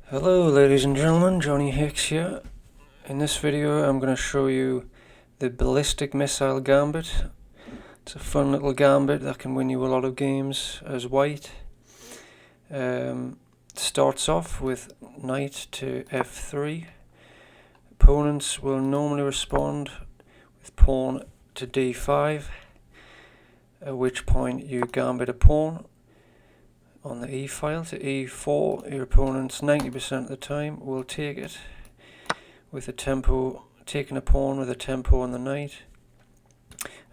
Hello ladies and gentlemen, Johnny Hicks here. In this video I'm going to show you the Ballistic Missile Gambit. It's a fun little gambit that can win you a lot of games as white. Starts off with knight to f3. Opponents will normally respond with pawn to d5, at which point you gambit a pawn on the e file to e4. Your opponents 90% of the time will take it with a tempo, taking a pawn with a tempo on the knight,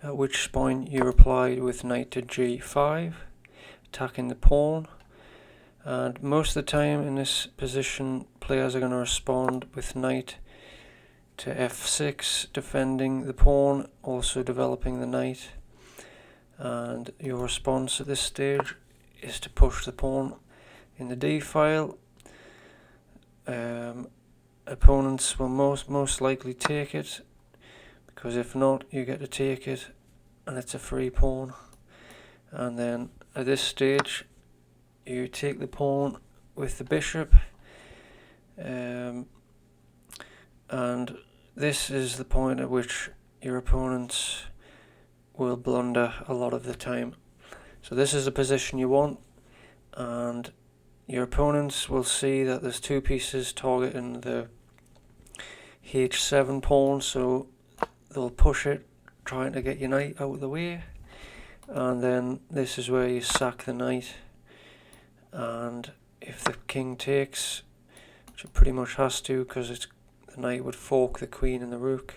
at which point you reply with knight to g5, attacking the pawn. And most of the time in this position players are going to respond with knight to f6, defending the pawn, also developing the knight. And your response at this stage is to push the pawn in the d file. Opponents will most likely take it, because if not you get to take it and it's a free pawn. And then at this stage you take the pawn with the bishop, and this is the point at which your opponents will blunder a lot of the time. So this is the position you want, and your opponents will see that there's two pieces targeting the h7 pawn, so they'll push it, trying to get your knight out of the way. And then this is where you sack the knight, and if the king takes, which it pretty much has to because the knight would fork the queen and the rook,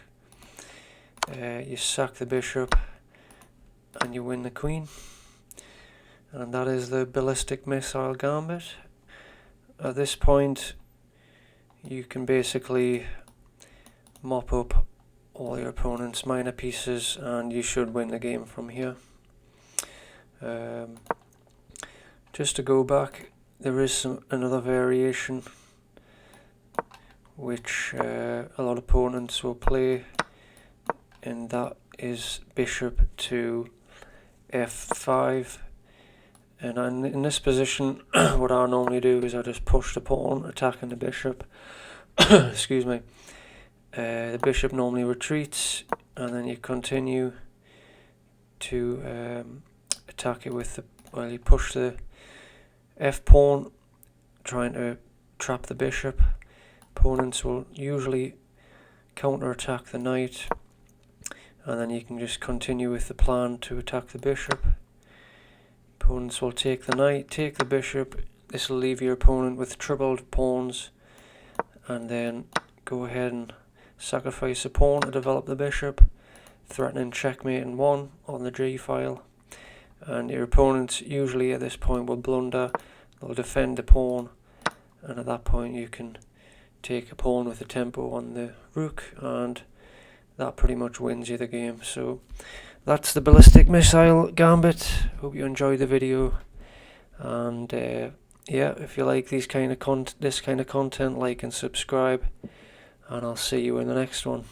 you sack the bishop and you win the queen. And that is the Ballistic Missile Gambit. At this point you can basically mop up all your opponent's minor pieces and you should win the game from here. Just to go back, there is another variation which a lot of opponents will play, and that is bishop to f5. And in this position what I normally do is I just push the pawn, attacking the bishop. Excuse me. The bishop normally retreats, and then you continue to attack it with you push the f pawn, trying to trap the bishop. Opponents will usually counter attack the knight, and then you can just continue with the plan to attack the bishop. Opponents will take the knight, take the bishop. This will leave your opponent with troubled pawns, and then go ahead and sacrifice a pawn to develop the bishop, threatening checkmate in one on the g file. And your opponents usually at this point will blunder, they'll defend the pawn, and at that point you can take a pawn with a tempo on the rook, and that pretty much wins you the game. So that's the Ballistic Missile Gambit. Hope you enjoyed the video, and yeah, if you like this kind of content, like and subscribe, and I'll see you in the next one.